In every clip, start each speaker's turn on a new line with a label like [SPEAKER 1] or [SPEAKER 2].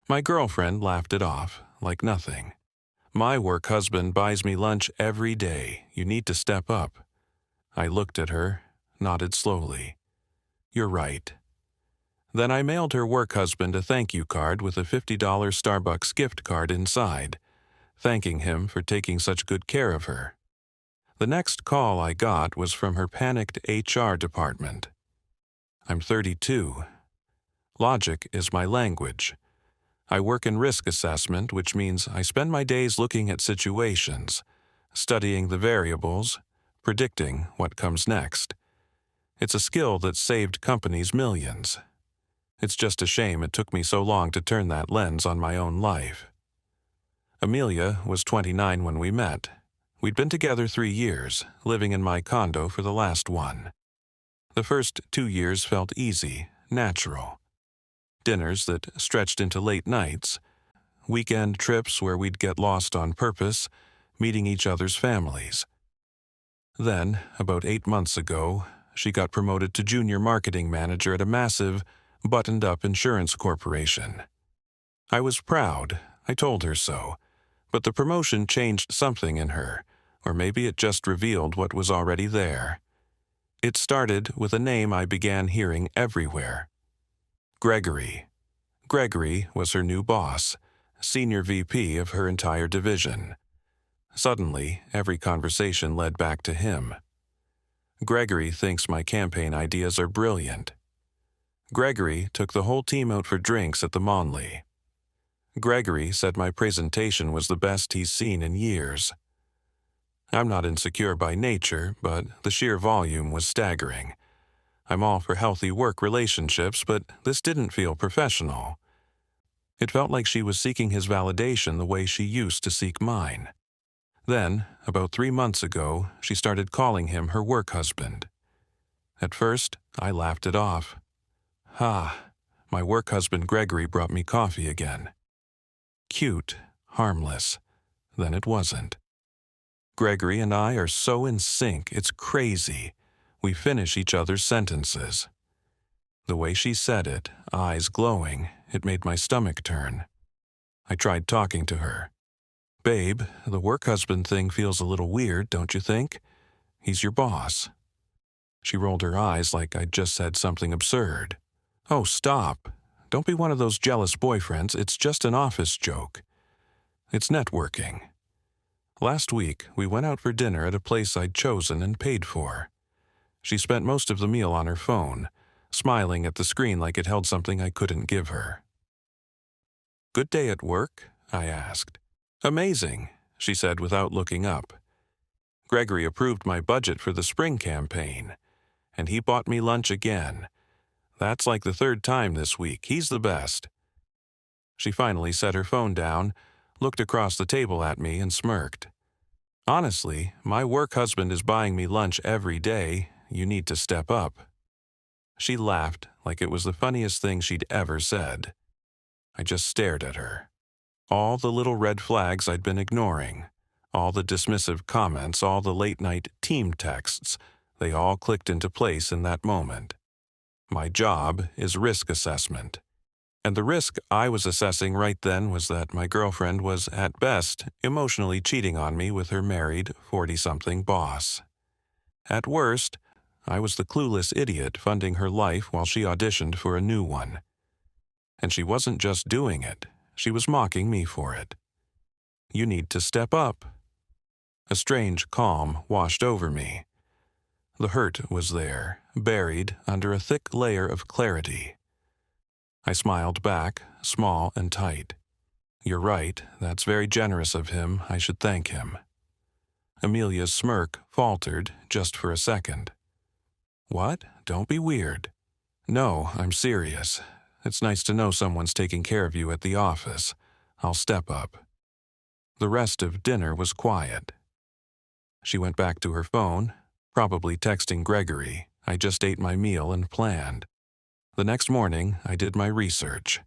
[SPEAKER 1] My girlfriend laughed it off, like nothing. My work husband buys me lunch every day. You need to step up. I looked at her, nodded slowly. You're right. Then I mailed her work husband a thank you card with a $50 Starbucks gift card inside, thanking him for taking such good care of her. The next call I got was from her panicked HR department. I'm 32. Logic is my language. I work in risk assessment, which means I spend my days looking at situations, studying the variables, predicting what comes next. It's a skill that saved companies millions. It's just a shame it took me so long to turn that lens on my own life. Amelia was 29 when we met. We'd been together 3 years, living in my condo for the last one. The first 2 years felt easy, natural. Dinners that stretched into late nights, weekend trips where we'd get lost on purpose, meeting each other's families. Then, about 8 months ago, she got promoted to junior marketing manager at a massive, buttoned-up insurance corporation. I was proud, I told her so, but the promotion changed something in her, or maybe it just revealed what was already there. It started with a name I began hearing everywhere. Gregory. Gregory was her new boss, senior VP of her entire division. Suddenly, every conversation led back to him. Gregory thinks my campaign ideas are brilliant. Gregory took the whole team out for drinks at the Monley. Gregory said my presentation was the best he's seen in years. I'm not insecure by nature, but the sheer volume was staggering. I'm all for healthy work relationships, but this didn't feel professional. It felt like she was seeking his validation the way she used to seek mine. Then, about 3 months ago, she started calling him her work husband. At first, I laughed it off. My work husband Gregory brought me coffee again. Cute, harmless. Then it wasn't. Gregory and I are so in sync, it's crazy. We finish each other's sentences. The way she said it, eyes glowing, it made my stomach turn. I tried talking to her. Babe, the work husband thing feels a little weird, don't you think? He's your boss. She rolled her eyes like I'd just said something absurd. Oh, stop. Don't be one of those jealous boyfriends. It's just an office joke. It's networking. Last week, we went out for dinner at a place I'd chosen and paid for. She spent most of the meal on her phone, smiling at the screen like it held something I couldn't give her. Good day at work? I asked. Amazing, she said without looking up. Gregory approved my budget for the spring campaign, and he bought me lunch again. That's like the 3rd time this week. He's the best. She finally set her phone down, looked across the table at me, and smirked. Honestly, my work husband is buying me lunch every day. You need to step up. She laughed like it was the funniest thing she'd ever said. I just stared at her. All the little red flags I'd been ignoring, all the dismissive comments, all the late-night team texts, they all clicked into place in that moment. My job is risk assessment. And the risk I was assessing right then was that my girlfriend was, at best, emotionally cheating on me with her married, 40-something boss. At worst, I was the clueless idiot funding her life while she auditioned for a new one. And she wasn't just doing it, she was mocking me for it. You need to step up. A strange calm washed over me. The hurt was there, buried under a thick layer of clarity. I smiled back, small and tight. You're right, that's very generous of him. I should thank him. Amelia's smirk faltered just for a second. What? Don't be weird. No, I'm serious. It's nice to know someone's taking care of you at the office. I'll step up. The rest of dinner was quiet. She went back to her phone, probably texting Gregory. I just ate my meal and planned. The next morning, I did my research.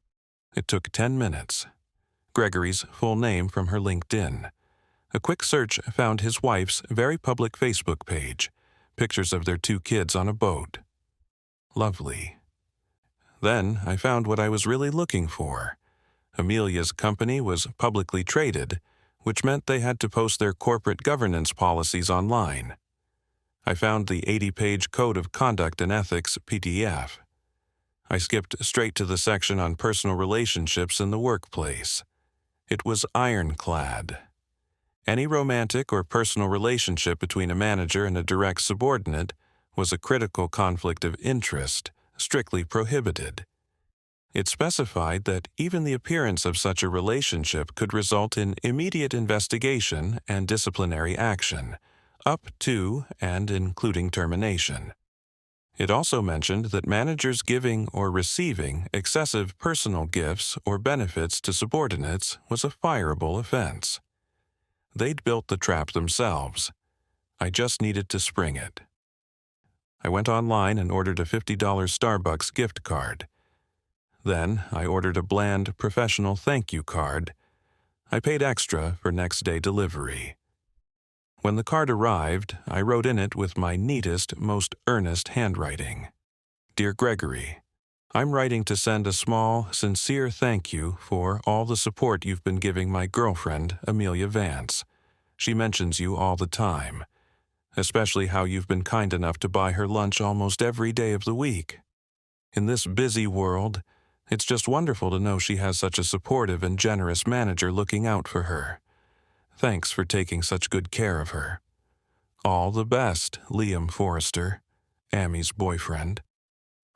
[SPEAKER 1] It took 10 minutes. Gregory's full name from her LinkedIn. A quick search found his wife's very public Facebook page, pictures of their 2 kids on a boat. Lovely. Then I found what I was really looking for, Amelia's company was publicly traded, which meant they had to post their corporate governance policies online. I found the 80-page Code of Conduct and Ethics PDF. I skipped straight to the section on personal relationships in the workplace. It was ironclad. Any romantic or personal relationship between a manager and a direct subordinate was a critical conflict of interest, strictly prohibited. It specified that even the appearance of such a relationship could result in immediate investigation and disciplinary action, up to and including termination. It also mentioned that managers giving or receiving excessive personal gifts or benefits to subordinates was a fireable offense. They'd built the trap themselves. I just needed to spring it. I went online and ordered a $50 Starbucks gift card. Then I ordered a bland professional thank you card. I paid extra for next-day delivery. When the card arrived, I wrote in it with my neatest, most earnest handwriting. Dear Gregory, I'm writing to send a small, sincere thank you for all the support you've been giving my girlfriend, Amelia Vance. She mentions you all the time, especially how you've been kind enough to buy her lunch almost every day of the week. In this busy world, it's just wonderful to know she has such a supportive and generous manager looking out for her. Thanks for taking such good care of her. All the best, Liam Forrester, Amy's boyfriend.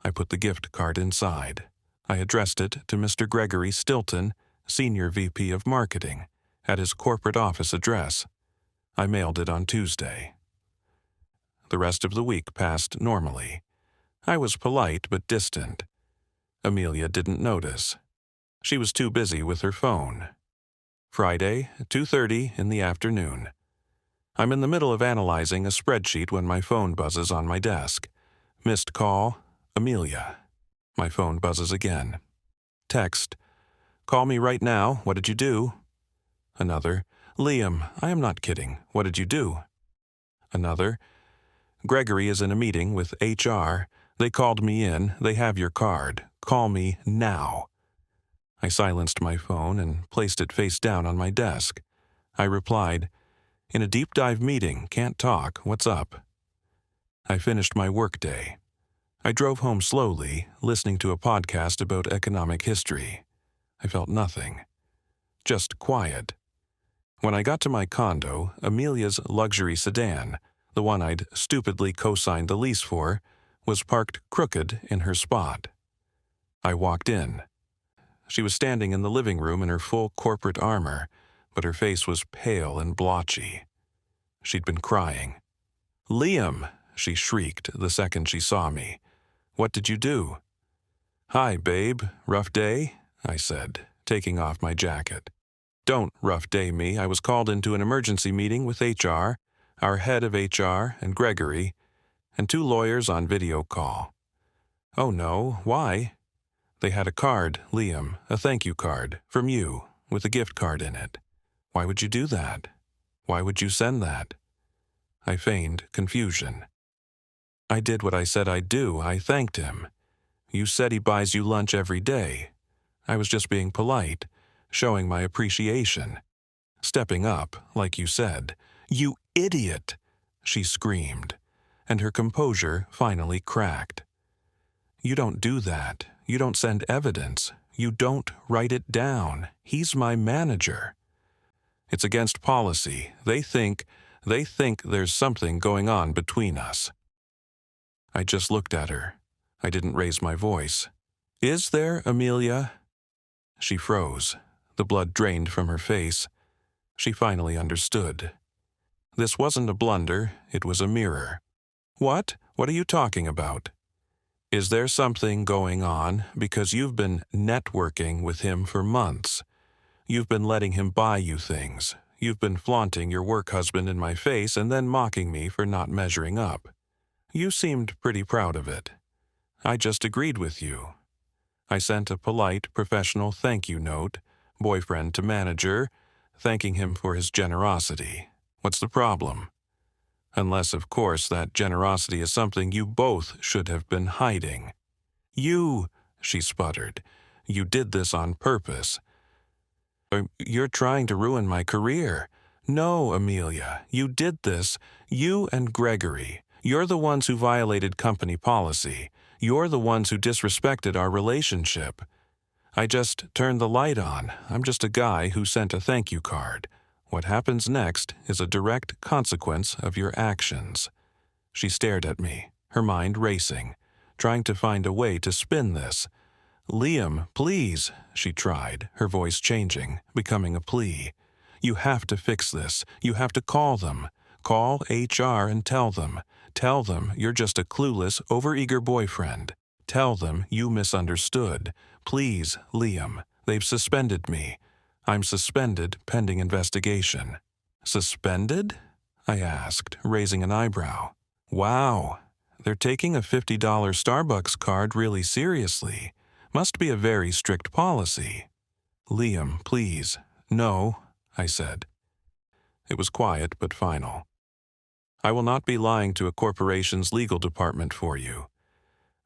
[SPEAKER 1] I put the gift card inside. I addressed it to Mr. Gregory Stilton, Senior VP of Marketing, at his corporate office address. I mailed it on Tuesday. The rest of the week passed normally. I was polite but distant. Amelia didn't notice. She was too busy with her phone. Friday, 2:30 in the afternoon. I'm in the middle of analyzing a spreadsheet when my phone buzzes on my desk. Missed call, Amelia. My phone buzzes again. Text, call me right now, what did you do? Another, Liam, I am not kidding, what did you do? Another, Gregory is in a meeting with HR. They called me in, they have your card. Call me now. I silenced my phone and placed it face down on my desk. I replied, in a deep dive meeting, can't talk, what's up? I finished my workday. I drove home slowly, listening to a podcast about economic history. I felt nothing. Just quiet. When I got to my condo, Amelia's luxury sedan, the one I'd stupidly co-signed the lease for, was parked crooked in her spot. I walked in. She was standing in the living room in her full corporate armor, but her face was pale and blotchy. She'd been crying. Liam, she shrieked the second she saw me. What did you do? Hi, babe. Rough day? I said, taking off my jacket. Don't rough day me. I was called into an emergency meeting with HR, our head of HR, and Gregory, and 2 lawyers on video call. Oh no, why? They had a card, Liam, a thank you card, from you, with a gift card in it. Why would you do that? Why would you send that? I feigned confusion. I did what I said I'd do. I thanked him. You said he buys you lunch every day. I was just being polite, showing my appreciation. Stepping up, like you said. You idiot! She screamed, and her composure finally cracked. You don't do that. You don't send evidence. You don't write it down. He's my manager. It's against policy. They think there's something going on between us. I just looked at her. I didn't raise my voice. Is there, Amelia? She froze. The blood drained from her face. She finally understood. This wasn't a blunder. It was a mirror. What? What are you talking about? Is there something going on because you've been networking with him for months? You've been letting him buy you things. You've been flaunting your work husband in my face and then mocking me for not measuring up. You seemed pretty proud of it. I just agreed with you. I sent a polite, professional thank you note, boyfriend to manager, thanking him for his generosity. What's the problem? Unless, of course, that generosity is something you both should have been hiding. You, she sputtered, you did this on purpose. You're trying to ruin my career. No, Amelia, you did this. You and Gregory. You're the ones who violated company policy. You're the ones who disrespected our relationship. I just turned the light on. I'm just a guy who sent a thank you card. What happens next is a direct consequence of your actions. She stared at me, her mind racing, trying to find a way to spin this. Liam, please, she tried, her voice changing, becoming a plea. You have to fix this. You have to call them. Call HR and tell them. Tell them you're just a clueless, overeager boyfriend. Tell them you misunderstood. Please, Liam. They've suspended me. I'm suspended pending investigation. Suspended? I asked, raising an eyebrow. Wow, they're taking a $50 Starbucks card really seriously. Must be a very strict policy. Liam, please. No, I said. It was quiet but final. I will not be lying to a corporation's legal department for you.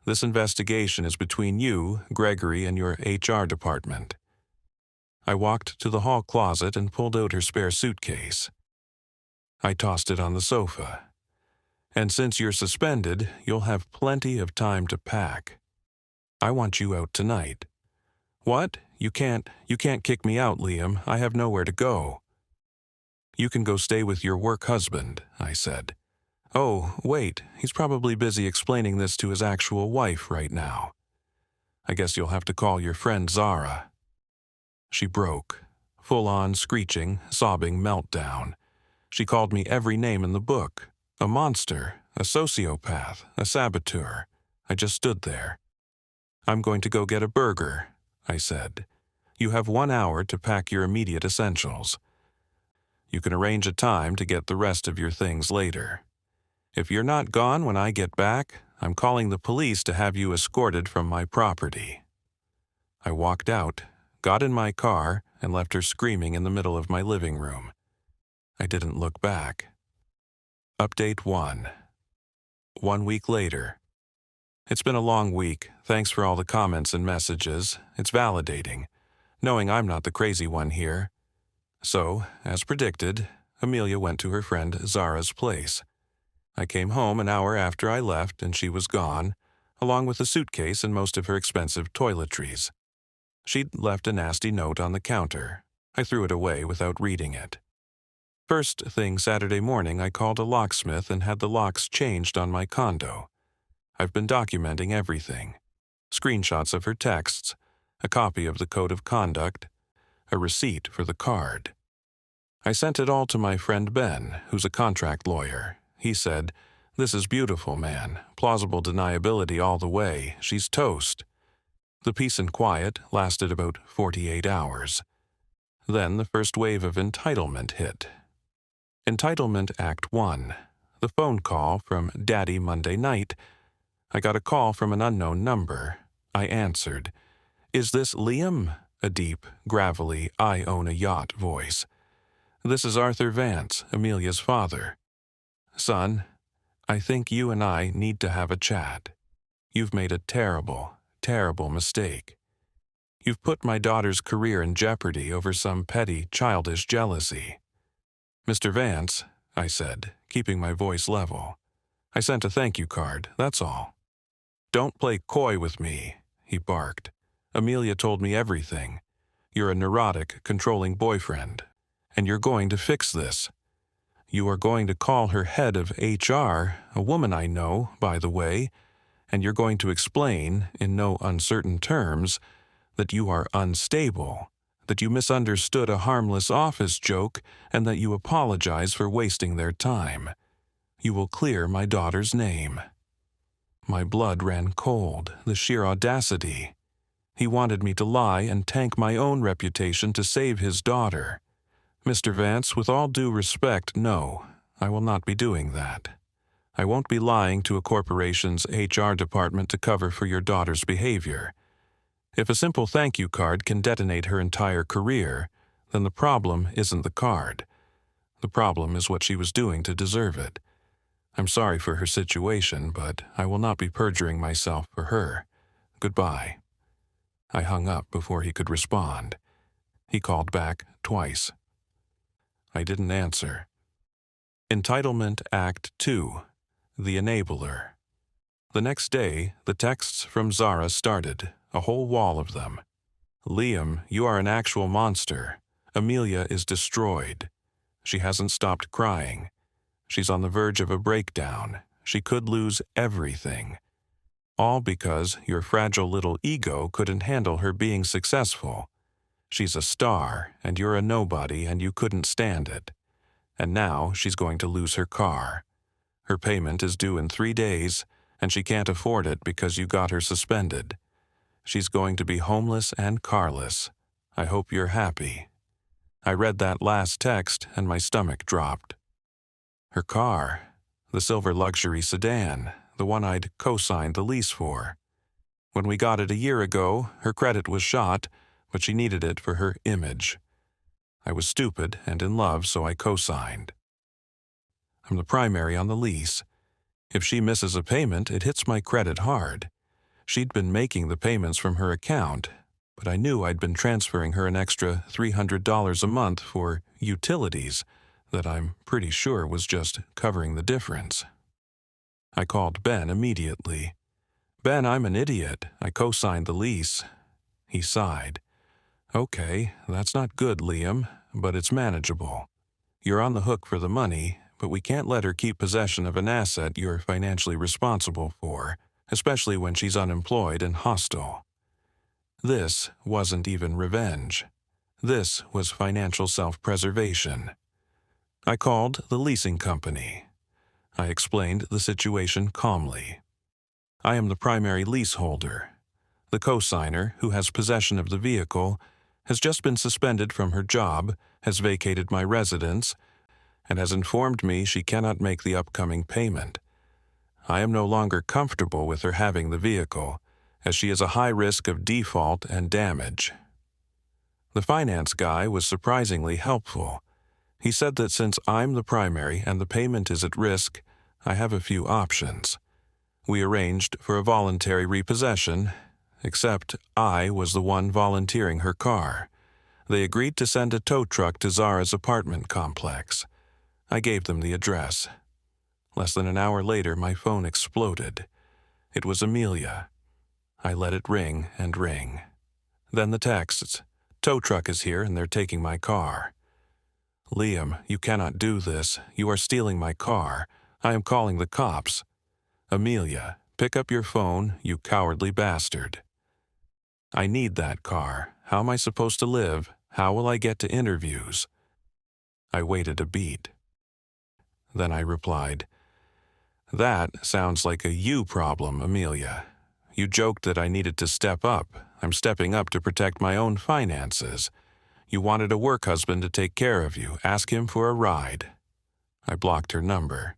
[SPEAKER 1] This investigation is between you, Gregory, and your HR department. I walked to the hall closet and pulled out her spare suitcase. I tossed it on the sofa. And since you're suspended, you'll have plenty of time to pack. I want you out tonight. What? You can't kick me out, Liam. I have nowhere to go. You can go stay with your work husband, I said. Oh, wait, he's probably busy explaining this to his actual wife right now. I guess you'll have to call your friend Zara. She broke, full-on screeching, sobbing meltdown. She called me every name in the book. A monster, a sociopath, a saboteur. I just stood there. I'm going to go get a burger, I said. You have 1 hour to pack your immediate essentials. You can arrange a time to get the rest of your things later. If you're not gone when I get back, I'm calling the police to have you escorted from my property. I walked out, got in my car, and left her screaming in the middle of my living room. I didn't look back. Update 1. 1 week later. It's been a long week. Thanks for all the comments and messages. It's validating, knowing I'm not the crazy one here. So, as predicted, Amelia went to her friend Zara's place. I came home an hour after I left and she was gone, along with a suitcase and most of her expensive toiletries. She'd left a nasty note on the counter. I threw it away without reading it. First thing Saturday morning, I called a locksmith and had the locks changed on my condo. I've been documenting everything. Screenshots of her texts, a copy of the code of conduct, a receipt for the card. I sent it all to my friend Ben, who's a contract lawyer. He said, "This is beautiful, man. Plausible deniability all the way. She's toast." The peace and quiet lasted about 48 hours. Then the first wave of entitlement hit. Entitlement Act 1. The phone call from Daddy Monday night. I got a call from an unknown number. I answered. "Is this Liam?" A deep, gravelly, I own a yacht voice. "This is Arthur Vance, Amelia's father. Son, I think you and I need to have a chat. You've made a terrible, terrible mistake. You've put my daughter's career in jeopardy over some petty, childish jealousy." "Mr. Vance," I said, keeping my voice level. "I sent a thank you card, that's all." "Don't play coy with me," he barked. "Amelia told me everything. You're a neurotic, controlling boyfriend, and you're going to fix this. You are going to call her head of HR, a woman I know, by the way, and you're going to explain, in no uncertain terms, that you are unstable, that you misunderstood a harmless office joke, and that you apologize for wasting their time. You will clear my daughter's name." My blood ran cold, the sheer audacity. He wanted me to lie and tank my own reputation to save his daughter. "Mr. Vance, with all due respect, no, I will not be doing that. I won't be lying to a corporation's HR department to cover for your daughter's behavior. If a simple thank you card can detonate her entire career, then the problem isn't the card. The problem is what she was doing to deserve it. I'm sorry for her situation, but I will not be perjuring myself for her. Goodbye." I hung up before he could respond. He called back twice. I didn't answer. Entitlement Act 2. The Enabler. The next day, the texts from Zara started, a whole wall of them. Liam, you are an actual monster. Amelia is destroyed. She hasn't stopped crying. She's on the verge of a breakdown. She could lose everything. All because your fragile little ego couldn't handle her being successful. She's a star, and you're a nobody, and you couldn't stand it. And now she's going to lose her car. Her payment is due in 3 days, and she can't afford it because you got her suspended. She's going to be homeless and carless. I hope you're happy. I read that last text, and my stomach dropped. Her car, the silver luxury sedan, the one I'd co-signed the lease for. When we got it a year ago, her credit was shot, but she needed it for her image. I was stupid and in love, so I co-signed. I'm the primary on the lease. If she misses a payment, it hits my credit hard. She'd been making the payments from her account, but I knew I'd been transferring her an extra $300 a month for utilities that I'm pretty sure was just covering the difference. I called Ben immediately. Ben, I'm an idiot. I co-signed the lease. He sighed. Okay, that's not good, Liam, but it's manageable. You're on the hook for the money, but we can't let her keep possession of an asset you're financially responsible for, especially when she's unemployed and hostile. This wasn't even revenge. This was financial self-preservation. I called the leasing company. I explained the situation calmly. I am the primary leaseholder. The co-signer, who has possession of the vehicle, has just been suspended from her job, has vacated my residence, and has informed me she cannot make the upcoming payment. I am no longer comfortable with her having the vehicle, as she is a high risk of default and damage. The finance guy was surprisingly helpful. He said that since I'm the primary and the payment is at risk, I have a few options. We arranged for a voluntary repossession, except I was the one volunteering her car. They agreed to send a tow truck to Zara's apartment complex. I gave them the address. Less than an hour later, my phone exploded. It was Amelia. I let it ring and ring. Then the texts. Tow truck is here and they're taking my car. Liam, you cannot do this. You are stealing my car. I am calling the cops. Amelia, pick up your phone, you cowardly bastard. I need that car. How am I supposed to live? How will I get to interviews? I waited a beat. Then I replied, That sounds like a you problem, Amelia. You joked that I needed to step up. I'm stepping up to protect my own finances. You wanted a work husband to take care of you. Ask him for a ride. I blocked her number.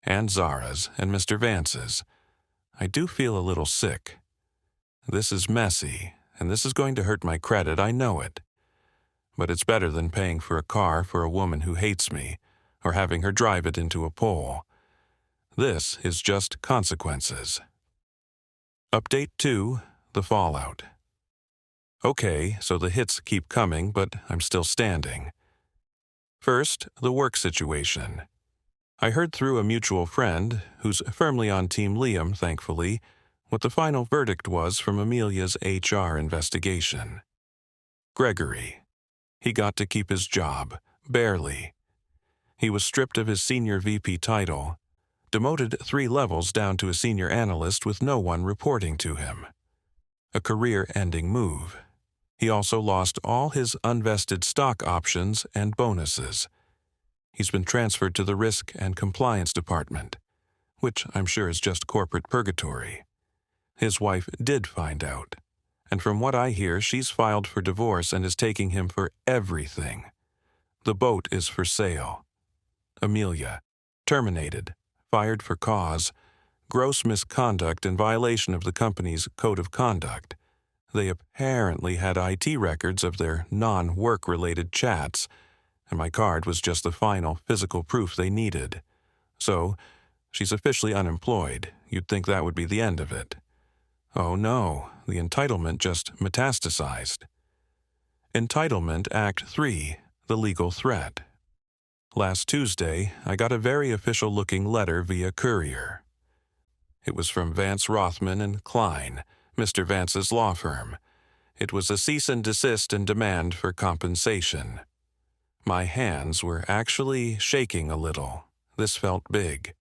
[SPEAKER 1] And Zara's and Mr. Vance's. I do feel a little sick. This is messy, and this is going to hurt my credit, I know it. But it's better than paying for a car for a woman who hates me, or having her drive it into a pole. This is just consequences. Update 2, the fallout. Okay, so the hits keep coming, but I'm still standing. First, the work situation. I heard through a mutual friend, who's firmly on Team Liam, thankfully, what the final verdict was from Amelia's HR investigation. Gregory. He got to keep his job, barely. He was stripped of his senior VP title, demoted 3 levels down to a senior analyst with no one reporting to him. A career-ending move. He also lost all his unvested stock options and bonuses. He's been transferred to the Risk and Compliance Department, which I'm sure is just corporate purgatory. His wife did find out, and from what I hear, she's filed for divorce and is taking him for everything. The boat is for sale. Amelia, terminated, fired for cause, gross misconduct in violation of the company's code of conduct. They apparently had IT records of their non-work-related chats, and my card was just the final physical proof they needed. So, she's officially unemployed. You'd think that would be the end of it. Oh no, the entitlement just metastasized. Entitlement Act 3, The Legal Threat. Last Tuesday, I got a very official-looking letter via courier. It was from Vance Rothman and Klein, Mr. Vance's law firm. It was a cease and desist and demand for compensation. My hands were actually shaking a little. This felt big.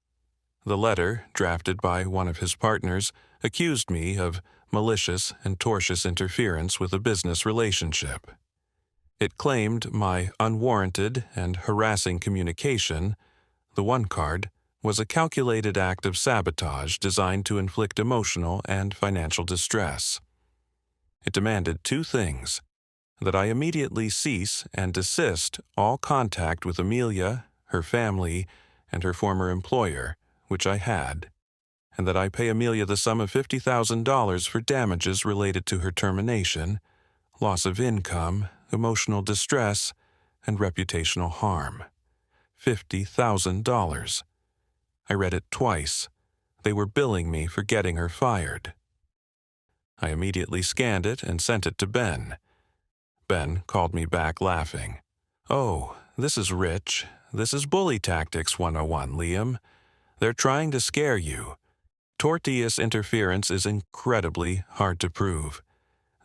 [SPEAKER 1] The letter, drafted by one of his partners, accused me of malicious and tortious interference with a business relationship. It claimed my unwarranted and harassing communication, the one card, was a calculated act of sabotage designed to inflict emotional and financial distress. It demanded two things: that I immediately cease and desist all contact with Amelia, her family, and her former employer, which I had, and that I pay Amelia the sum of $50,000 for damages related to her termination, loss of income, emotional distress, and reputational harm. $50,000. I read it twice. They were billing me for getting her fired. I immediately scanned it and sent it to Ben. Ben called me back laughing. "Oh, this is rich. This is bully tactics 101, Liam. They're trying to scare you. Tortious interference is incredibly hard to prove.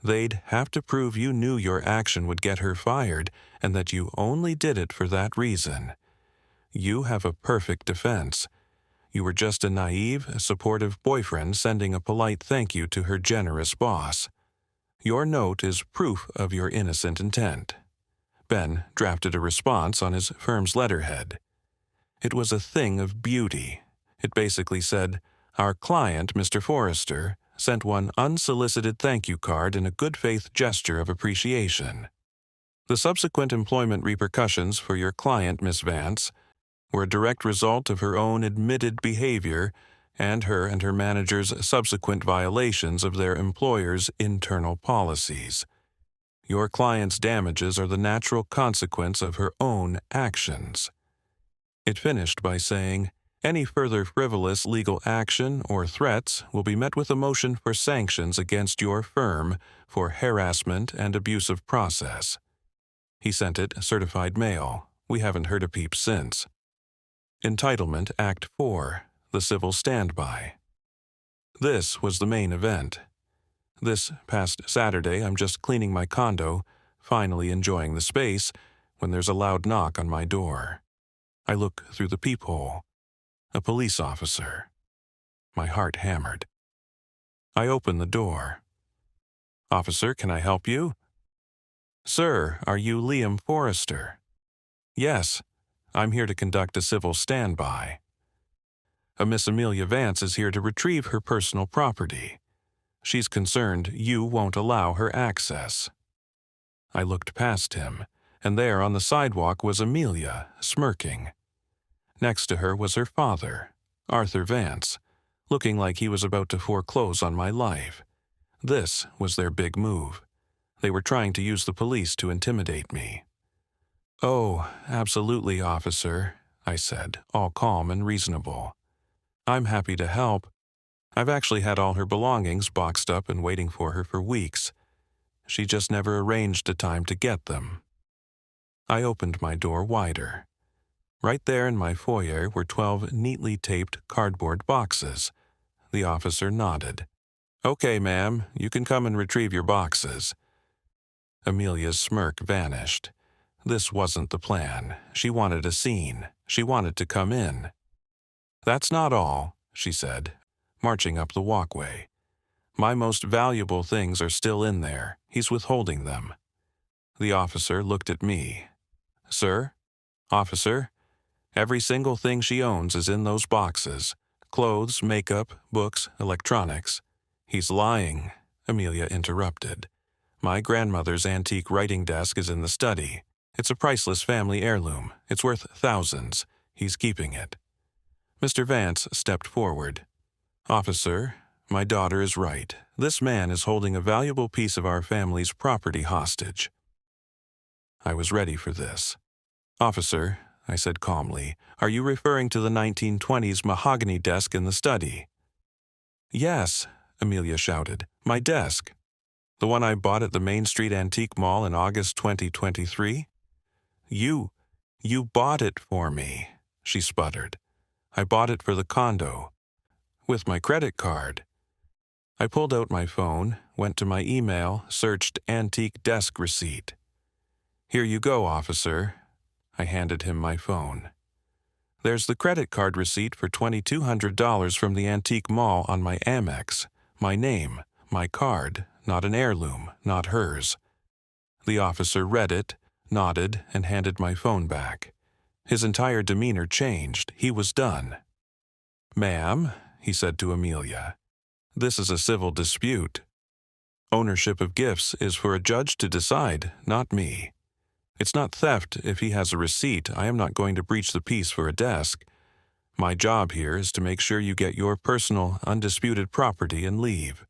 [SPEAKER 1] They'd have to prove you knew your action would get her fired and that you only did it for that reason. You have a perfect defense. You were just a naive, supportive boyfriend sending a polite thank you to her generous boss. Your note is proof of your innocent intent." Ben drafted a response on his firm's letterhead. It was a thing of beauty. It basically said, "Our client, Mr. Forrester, sent one unsolicited thank you card in a good-faith gesture of appreciation. The subsequent employment repercussions for your client, Miss Vance, were a direct result of her own admitted behavior and her manager's subsequent violations of their employer's internal policies. Your client's damages are the natural consequence of her own actions." It finished by saying, "Any further frivolous legal action or threats will be met with a motion for sanctions against your firm for harassment and abusive process." He sent it certified mail. We haven't heard a peep since. Entitlement Act 4, The Civil Standby. This was the main event. This past Saturday, I'm just cleaning my condo, finally enjoying the space, when there's a loud knock on my door. I look through the peephole. A police officer. My heart hammered. I open the door. "Officer, can I help you?" "Sir, are you Liam Forrester?" "Yes. I'm here to conduct a civil standby. A Miss Amelia Vance is here to retrieve her personal property. She's concerned you won't allow her access." I looked past him, and there on the sidewalk was Amelia, smirking. Next to her was her father, Arthur Vance, looking like he was about to foreclose on my life. This was their big move. They were trying to use the police to intimidate me. "Oh, absolutely, officer," I said, all calm and reasonable. "I'm happy to help. I've actually had all her belongings boxed up and waiting for her for weeks. She just never arranged a time to get them." I opened my door wider. Right there in my foyer were 12 neatly taped cardboard boxes. The officer nodded. "Okay, ma'am, you can come and retrieve your boxes." Amelia's smirk vanished. This wasn't the plan. She wanted a scene. She wanted to come in. "That's not all," she said, marching up the walkway. "My most valuable things are still in there. He's withholding them." The officer looked at me. "Sir? Officer? Every single thing she owns is in those boxes. Clothes, makeup, books, electronics." "He's lying," Amelia interrupted. "My grandmother's antique writing desk is in the study. It's a priceless family heirloom. It's worth thousands. He's keeping it." Mr. Vance stepped forward. "Officer, my daughter is right. This man is holding a valuable piece of our family's property hostage." I was ready for this. "Officer," I said calmly, "are you referring to the 1920s mahogany desk in the study?" "Yes," Amelia shouted, "my desk." The one I bought at the Main Street Antique Mall in August 2023? You bought it for me, she sputtered. I bought it for the condo. With my credit card. I pulled out my phone, went to my email, searched antique desk receipt. Here you go, officer. I handed him my phone. There's the credit card receipt for $2,200 from the antique mall on my Amex. My name, my card, not an heirloom, not hers. The officer read it, nodded, and handed my phone back. His entire demeanor changed. He was done. Ma'am, he said to Amelia, this is a civil dispute. Ownership of gifts is for a judge to decide, not me. It's not theft if he has a receipt. I am not going to breach the peace for a desk. My job here is to make sure you get your personal, undisputed property and leave.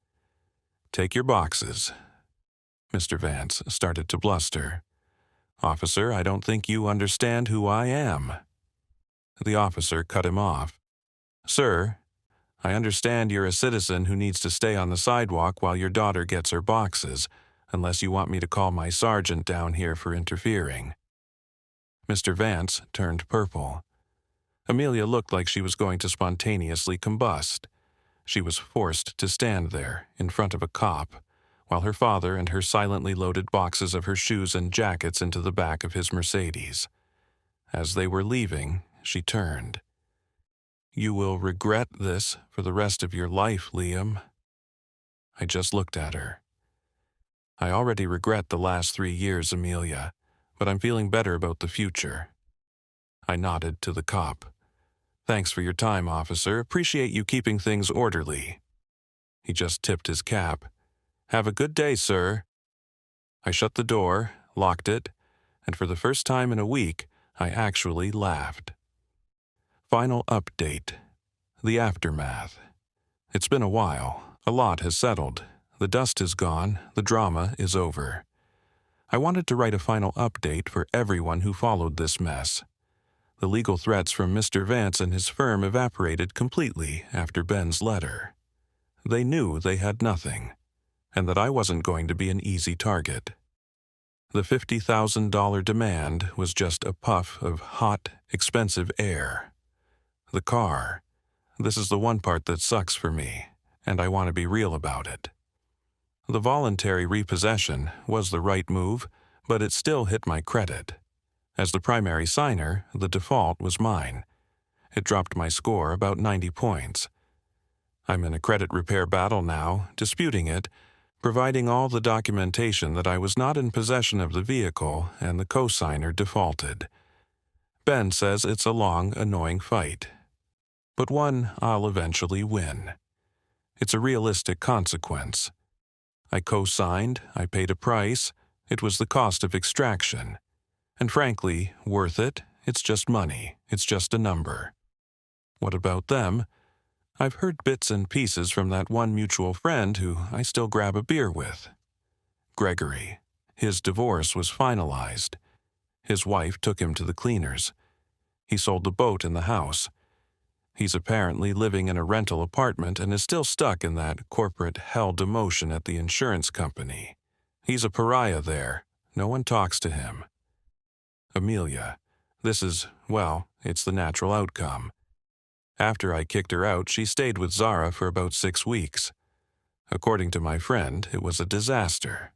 [SPEAKER 1] Take your boxes. Mr. Vance started to bluster. Officer, I don't think you understand who I am. The officer cut him off. Sir, I understand you're a citizen who needs to stay on the sidewalk while your daughter gets her boxes, unless you want me to call my sergeant down here for interfering. Mr. Vance turned purple. Amelia looked like she was going to spontaneously combust. She was forced to stand there, in front of a cop, while her father and her silently loaded boxes of her shoes and jackets into the back of his Mercedes. As they were leaving, she turned. You will regret this for the rest of your life, Liam. I just looked at her. I already regret the last 3 years, Amelia, but I'm feeling better about the future. I nodded to the cop. Thanks for your time, officer. Appreciate you keeping things orderly. He just tipped his cap. Have a good day, sir. I shut the door, locked it, and for the first time in a week, I actually laughed. Final update. The aftermath. It's been a while. A lot has settled. The dust is gone. The drama is over. I wanted to write a final update for everyone who followed this mess. The legal threats from Mr. Vance and his firm evaporated completely after Ben's letter. They knew they had nothing, and that I wasn't going to be an easy target. The $50,000 demand was just a puff of hot, expensive air. The car. This is the one part that sucks for me, and I want to be real about it. The voluntary repossession was the right move, but it still hit my credit. As the primary signer, the default was mine. It dropped my score about 90 points. I'm in a credit repair battle now, disputing it, providing all the documentation that I was not in possession of the vehicle and the co-signer defaulted. Ben says it's a long, annoying fight, but one I'll eventually win. It's a realistic consequence. I co-signed, I paid a price, it was the cost of extraction. And frankly, worth it. It's just money. It's just a number. What about them? I've heard bits and pieces from that one mutual friend who I still grab a beer with. Gregory. His divorce was finalized. His wife took him to the cleaners. He sold the boat and the house. He's apparently living in a rental apartment and is still stuck in that corporate hell demotion at the insurance company. He's a pariah there. No one talks to him. Amelia. This is, well, it's the natural outcome. After I kicked her out, she stayed with Zara for about 6 weeks. According to my friend, it was a disaster.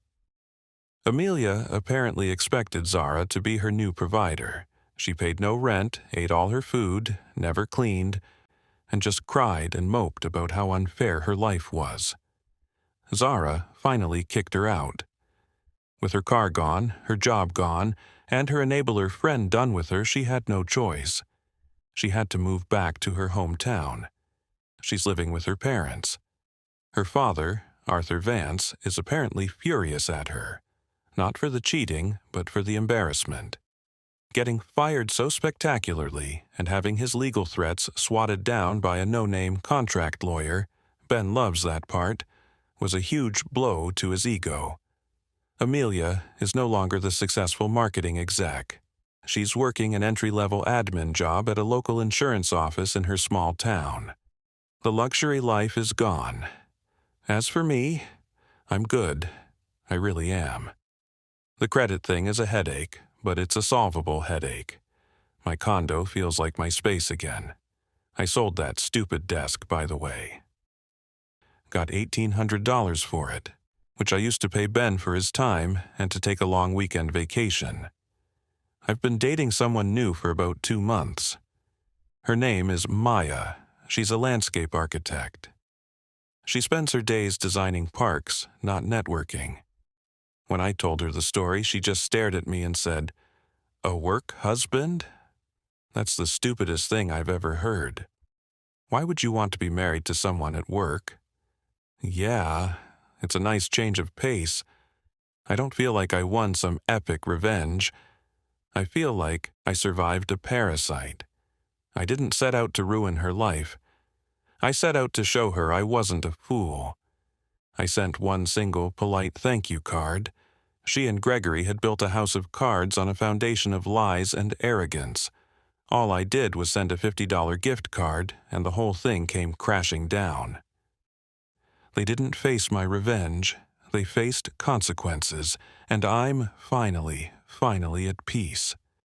[SPEAKER 1] Amelia apparently expected Zara to be her new provider. She paid no rent, ate all her food, never cleaned, and just cried and moped about how unfair her life was. Zara finally kicked her out. With her car gone, her job gone, and her enabler friend done with her, she had no choice. She had to move back to her hometown. She's living with her parents. Her father, Arthur Vance, is apparently furious at her. Not for the cheating, but for the embarrassment. Getting fired so spectacularly and having his legal threats swatted down by a no-name contract lawyer, Ben loves that part, was a huge blow to his ego. Amelia is no longer the successful marketing exec. She's working an entry-level admin job at a local insurance office in her small town. The luxury life is gone. As for me, I'm good. I really am. The credit thing is a headache, but it's a solvable headache. My condo feels like my space again. I sold that stupid desk, by the way. Got $1,800 for it, which I used to pay Ben for his time and to take a long weekend vacation. I've been dating someone new for about 2 months. Her name is Maya. She's a landscape architect. She spends her days designing parks, not networking. When I told her the story, she just stared at me and said, "A work husband? That's the stupidest thing I've ever heard. Why would you want to be married to someone at work?" Yeah, it's a nice change of pace. I don't feel like I won some epic revenge. I feel like I survived a parasite. I didn't set out to ruin her life. I set out to show her I wasn't a fool. I sent one single polite thank you card. She and Gregory had built a house of cards on a foundation of lies and arrogance. All I did was send a $50 gift card, and the whole thing came crashing down. They didn't face my revenge. They faced consequences, and I'm finally at peace.